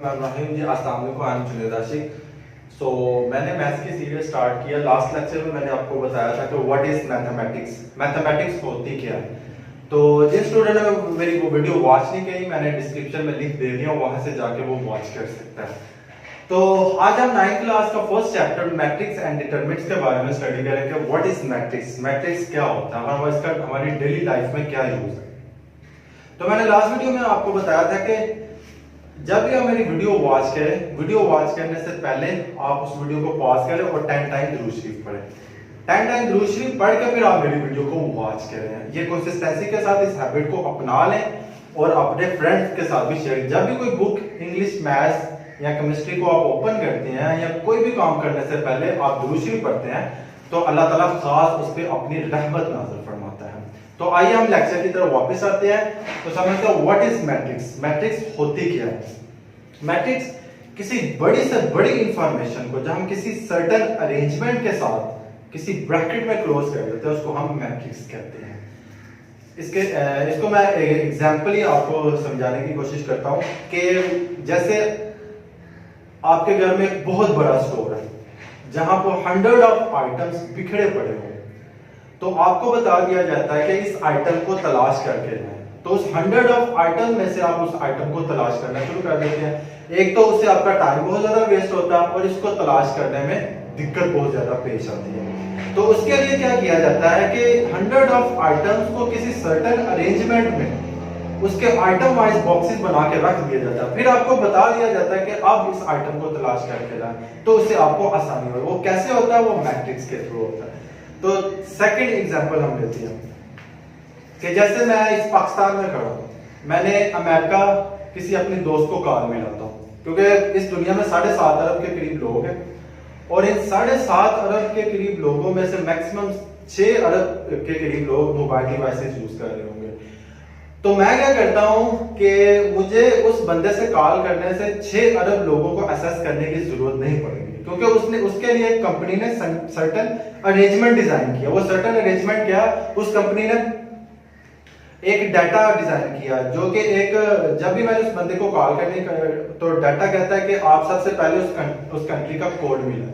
जी अस्सलाम वालेकुम, I am Junaid आशिक। मैंने मैथ्स की सीरीज स्टार्ट किया। लास्ट लेक्चर में मैंने आपको बताया था कि व्हाट इज मैथमेटिक्स, मैथमेटिक्स होती क्या है। तो जिस स्टूडेंट ने मेरी वो वीडियो वॉच नहीं की, मैंने डिस्क्रिप्शन में लिंक दे दिया, वहां से जाके वो वॉच कर सकता है। तो आज हम 9th क्लास का first chapter matrix and determinants के बारे में स्टडी करेंगे। व्हाट इज मैट्रिक्स, मैट्रिक्स क्या होता है, इसका हमारी डेली लाइफ में क्या यूज है। तो मैंने लास्ट वीडियो में आपको बताया था कि जब भी आप मेरी वीडियो वॉच करें, वीडियो वॉच करने से पहले आप उस वीडियो को पॉज करें और 10 टाइम दुरूद शरीफ पढ़ें। 10 टाइम दुरूद शरीफ पढ़ के फिर आप मेरी वीडियो को वॉच करें। ये कंसिस्टेंसी के साथ इस हैबिट को अपना लें और अपने फ्रेंड्स के साथ भी शेयर। जब भी कोई बुक इंग्लिश, मैथ्स या केमिस्ट्री को आप ओपन करते हैं या कोई भी काम करने से पहले आप दुरूद शरीफ पढ़ते हैं तो अल्लाह ताला खास उस पर अपनी रहमत नाज़िल फरमाता है। तो आइए हम लेक्चर की तरफ वापस आते हैं। तो समझते हैं व्हाट इज मैट्रिक्स, मैट्रिक्स होती क्या है। मैट्रिक्स किसी बड़ी से बड़ी इंफॉर्मेशन को जब हम किसी सर्टेन अरेंजमेंट के साथ किसी ब्रैकेट में क्लोज कर देते हैं उसको हम मैट्रिक्स कहते हैं। इसको मैं एग्जांपल ही आपको समझाने की कोशिश करता हूं कि जैसे आपके घर में एक बहुत बड़ा स्टोर है जहां पर 100 ऑफ आइटम्स बिखरे पड़े हो, तो आपको बता दिया जाता है कि इस आइटम को तलाश करके लाएं। तो उस 100 ऑफ आइटम में से आप उस आइटम को तलाश करना शुरू कर देते हैं। एक तो उससे आपका टाइम बहुत ज्यादा वेस्ट होता है और इसको तलाश करने में दिक्कत बहुत ज्यादा पेश आती है। तो उसके लिए क्या किया जाता है कि 100 ऑफ आइटम्स को किसी सर्टेन अरेंजमेंट में उसके आइटम वाइज बॉक्सेस बना के रख दिया जाता है। फिर आपको बता दिया जाता है कि अब इस आइटम को तलाश करके लाएं, तो उससे आपको आसानी हो। वो कैसे होता है, वो मैट्रिक्स के थ्रू होता है। तो सेकंड एग्जांपल हम लेते हैं कि जैसे मैं इस पाकिस्तान में खड़ा हूं, मैंने अमेरिका किसी अपने दोस्त को कॉल मिलाता हूं क्योंकि इस दुनिया में 7.5 अरब के करीब लोग हैं और इन 7.5 अरब के करीब लोगों में से मैक्सिमम 6 अरब के करीब लोग मोबाइल डिवाइसेस यूज कर रहे होंगे। तो मैं क्या करता हूं कि मुझे उस बंदे से कॉल करने से 6 अरब लोगों को असेस करने की जरूरत नहीं पड़ेगी क्योंकि उसके लिए कंपनी ने सर्टेन अरेंजमेंट डिजाइन किया। वो सर्टेन अरेंजमेंट क्या, उस कंपनी ने एक डाटा डिजाइन किया जो कि एक जब भी मैंने उस बंदे को कॉल करने तो डाटा कहता है कि आप सबसे पहले उस कंट्री का कोड मिला,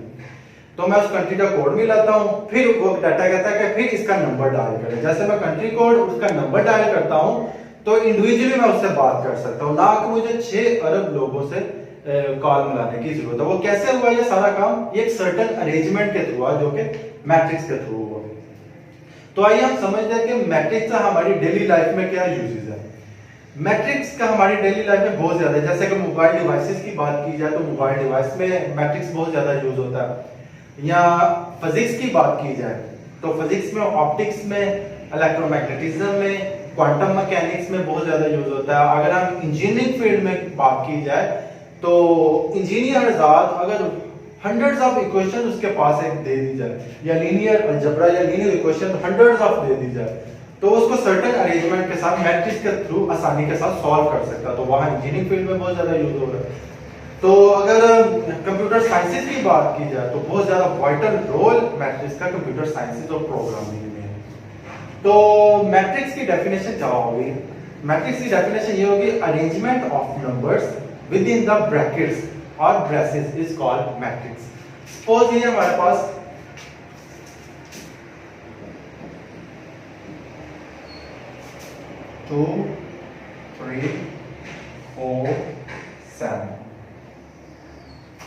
तो मैं उस कंट्री का कोड मिलाता हूं। फिर वो डाटा कहता है कि फिर इसका नंबर डायल करें। जैसे मैं कंट्री कोड उसका नंबर डायल करता हूं तो इंडिविजुअली मैं उससे बात कर सकता हूं, ना कि मुझे 6 अरब लोगों से कॉल मिलाने की जरूरत है। वो कैसे हुआ ये सारा काम, ये एक सर्टेन अरेंजमेंट के थ्रू हुआ जो कि मैट्रिक्स के थ्रू हुआ। तो आइए हम समझते हैं कि मैट्रिक्स का हमारी डेली लाइफ में क्या यूजेस है। मैट्रिक्स का हमारी डेली लाइफ में बहुत ज्यादा है। जैसे कि मोबाइल डिवाइसेस की बात की जाए तो मोबाइल डिवाइस में मैट्रिक्स बहुत ज्यादा यूज होता है। या फिजिक्स की बात की जाए तो फिजिक्स में, ऑप्टिक्स में, इलेक्ट्रोमैग्नेटिज्म में, क्वांटम मैकेनिक्स में बहुत ज्यादा यूज होता है। अगर हम इंजीनियरिंग फील्ड में बात की जाए तो इंजीनियर अगर हंड्रेड्स ऑफ इक्वेशन उसके पास एक दे दी जाए या लीनियर अलजेब्रा या लीनियर इक्वेशन हंड्रेड्स ऑफ दे दी जाए तो उसको सर्टेन अरेंजमेंट के साथ मैट्रिक्स के थ्रू आसानी के साथ सॉल्व कर सकता है। तो वहां इंजीनियरिंग फील्ड में बहुत ज्यादा यूज हो रहा है। तो अगर कंप्यूटर साइंसेज की बात की जाए तो बहुत ज्यादा वाइटल रोल मैट्रिक्स का कंप्यूटर साइंसेज और प्रोग्रामिंग में है। तो मैट्रिक्स की डेफिनेशन क्या होगी, मैट्रिक्स की डेफिनेशन ये होगी arrangement of numbers with in the brackets और braces is called matrix. Suppose ये हमारे पास 2 3 4 7,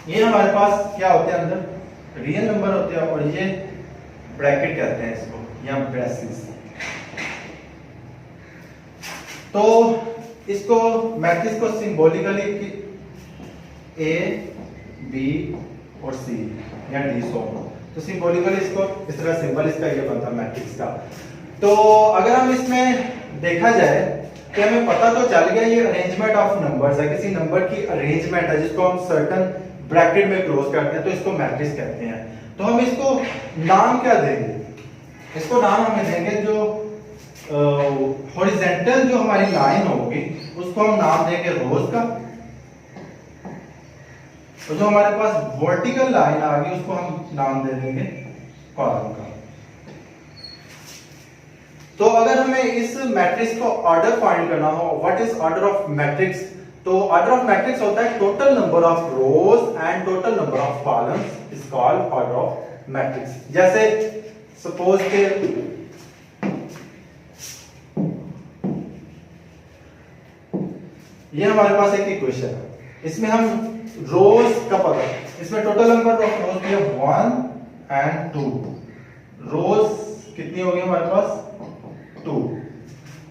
ये हमारे पास क्या होते हैं, अंदर रियल नंबर होते हैं और ये ब्रैकेट कहते हैं इसको या ब्रेसेस। तो इसको मैट्रिक्स को सिंबॉलिकली A, B और C या D सो, तो सिंबॉलिकली इसको इस तरह सिंबल इसका ये बनता है मैट्रिक्स का। तो अगर हम इसमें देखा जाए कि हमें पता तो चल गया ये अरेंजमेंट ऑफ नंबर्स है, किसी नंबर की अरेंजमेंट है जिसको हम सर्टेन ब्रैकेट में क्लोज करते हैं तो इसको मैट्रिक्स कहते हैं। तो हम इसको नाम क्या देंगे, इसको नाम हमें देंगे जो हॉरिजॉन्टल जो हमारी लाइन होगी उसको हम नाम देंगे रोज का, तो जो हमारे पास वर्टिकल लाइन आ गई उसको हम नाम दे देंगे कॉलम का। तो अगर हमें इस मैट्रिक्स को ऑर्डर फाइंड करना हो, what is order of matrix, तो ऑर्डर ऑफ मैट्रिक्स होता है total number of rose and total number of columns is called order of matrix. जैसे सपोज के ये हमारे पास एक इक्वेशन है, इसमें हम रोज का पता, इसमें टोटल नंबर ऑफ रोज है 1 एंड 2, रोज कितनी होगी हमारे पास 2,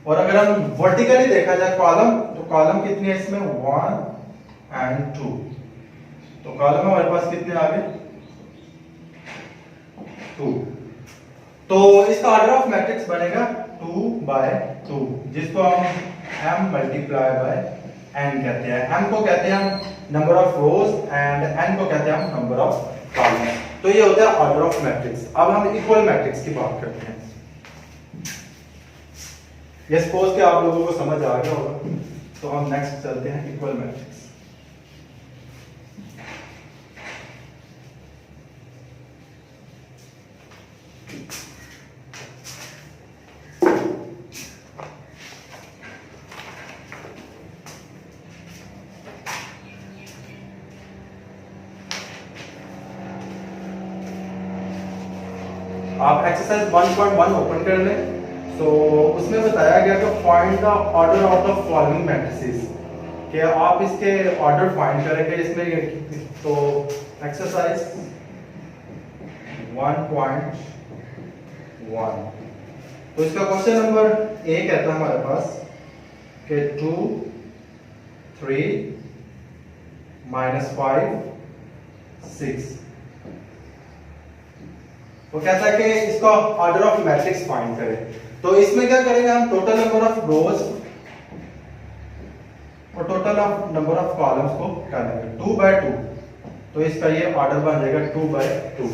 और अगर हम वर्टिकली देखा जाए कॉलम, तो कॉलम कितनी है इसमें 1 एंड 2, तो कॉलम हमारे पास कितने आ गए 2। तो इसका ऑर्डर ऑफ मैट्रिक्स बनेगा 2/2, जिसको हम m मल्टीप्लाई बाय n कहते हैं। m को कहते हैं हम number of rose and n को कहते हैं हम नंबर ऑफ कॉलम्स। तो ये होता है ऑर्डर ऑफ मैट्रिक्स। अब हम इक्वल मैट्रिक्स की बात करते हैं। ये सपोज कि आप लोगों को समझ आ गया होगा, तो हम नेक्स्ट चलते हैं इक्वल मैट्रिक्स। आप एक्सरसाइज 1.1 ओपन कर लें, तो उसमें बताया गया कि find the order of the following matrices, कि आप इसके ऑर्डर फाइंड करेंगे इसमें। तो एक्सरसाइज 1.1, तो इसका क्वेश्चन नंबर ए कहता है हमारे पास कि 2 3 -5 6। वो कहता है कि इसका ऑर्डर ऑफ मैट्रिक्स फाइंड करें। तो इसमें क्या करेंगे हम, टोटल नंबर ऑफ रोज और total of number of columns को करेंगे 2/2, तो इसका ये ऑर्डर बन जाएगा 2/2।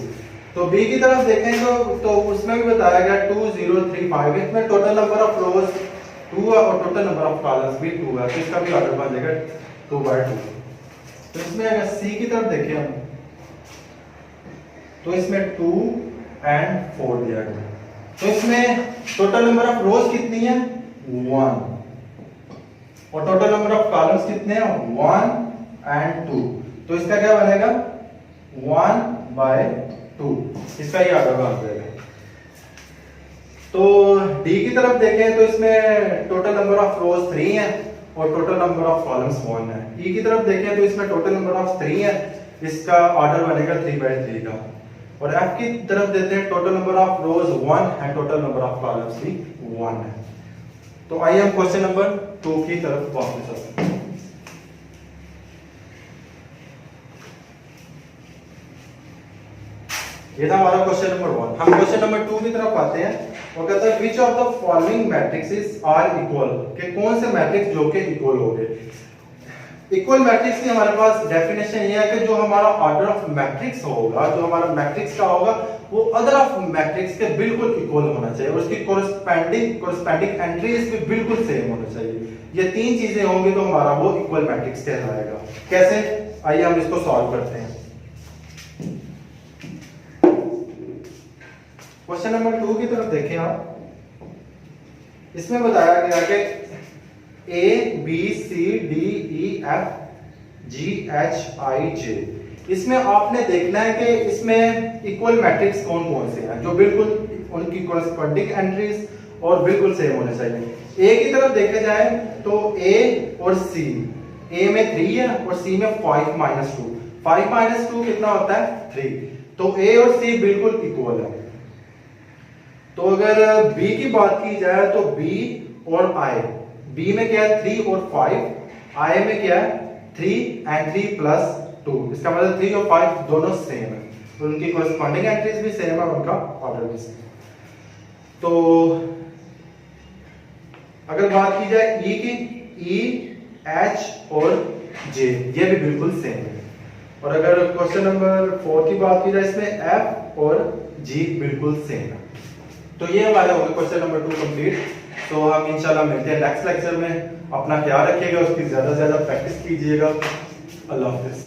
तो बी की तरफ देखें तो उसमें भी बताया गया 2 0 3 5, इसमें टोटल नंबर ऑफ रोज 2 है और टोटल नंबर ऑफ कॉलम्स भी 2 है, तो इसका भी ऑर्डर बन जाएगा 2/2। तो इसमें अगर सी की तरफ देखें हम, तो इसमें 2 एंड 4 दिया गया, तो इसमें टोटल नंबर ऑफ रोज कितनी है 1, और टोटल नंबर ऑफ कॉलम्स कितने हैं 1 एंड 2, तो इसका क्या बनेगा 1/2, इसका ये ऑर्डर बन जाएगा। तो डी की तरफ देखें तो इसमें टोटल नंबर ऑफ रोज 3 है और टोटल नंबर ऑफ कॉलम्स 1 है। ई की तरफ देखें तो इसमें टोटल नंबर ऑफ 3 है, इसका ऑर्डर बनेगा 3/3 का। और एफ की तरफ देते हैं टोटल नंबर ऑफ रोज 1 है, टोटल नंबर ऑफ कॉलम्स भी 1 है। तो आइए हम क्वेश्चन नंबर 2 की तरफ वापस आते हैं। ये था हमारा क्वेश्चन नंबर 1। हम क्वेश्चन नंबर 2 की तरफ आते हैं। वो कहता है which of the following matrices are equal, कि कौन से मैट्रिक्स जो के इक्वल होंगे। इक्वल मैट्रिक्स की हमारे पास डेफिनेशन ये है कि जो हमारा ऑर्डर ऑफ मैट्रिक्स होगा, जो हमारा मैट्रिक्स का होगा, वो अदर ऑफ मैट्रिक्स के बिल्कुल इक्वल होना चाहिए और उसकी कोरस्पेंडिंग एंट्रीज भी बिल्कुल सेम होना चाहिए। ये 3 चीजें होंगी तो हमारा वो इक्वल मैट्रिक्स कहलाएगा। कैसे, आइए हम इसको सॉल्व करते हैं। क्वेश्चन नंबर 2 की तरफ देखें आप, इसमें बताया गया कि A B C D E F G H I J, इसमें आपने देखना है कि इसमें इक्वल मैट्रिक्स कौन कौन से हैं जो बिल्कुल उनकी कोरस्पोंडिंग एंट्रीज और बिल्कुल सेम होने चाहिए। A की तरफ देखा जाए तो A और C, A में 3 है और C में 5 - 2, 5 - 2 कितना होता है 3, तो A और C बिल्कुल इक्वल है। तो अगर B की बात की जाए तो B और I, B में क्या है 3 और 5, I में क्या है 3 and 3 + 2, इसका मतलब 3 और 5 दोनों सेम है, तो उनकी कोरस्पोंडिंग एंट्रीज भी सेम है, उनका ऑर्डर भी सेम। तो अगर बात की जाए E की, E, H और J ये भी बिल्कुल सेम है। और अगर क्वेश्चन नंबर 4 की बात की जाए, इसमें F और G बिल्कुल सेम है। तो ये हमारे हो गए क्वेश्चन नंबर 2 कंप्लीट। तो हम इंशाल्लाह मिलते हैं नेक्स्ट लेक्चर में। अपना ख्याल रखिएगा, उसकी ज्यादा से ज्यादा प्रैक्टिस कीजिएगा। अल्लाह हाफिज।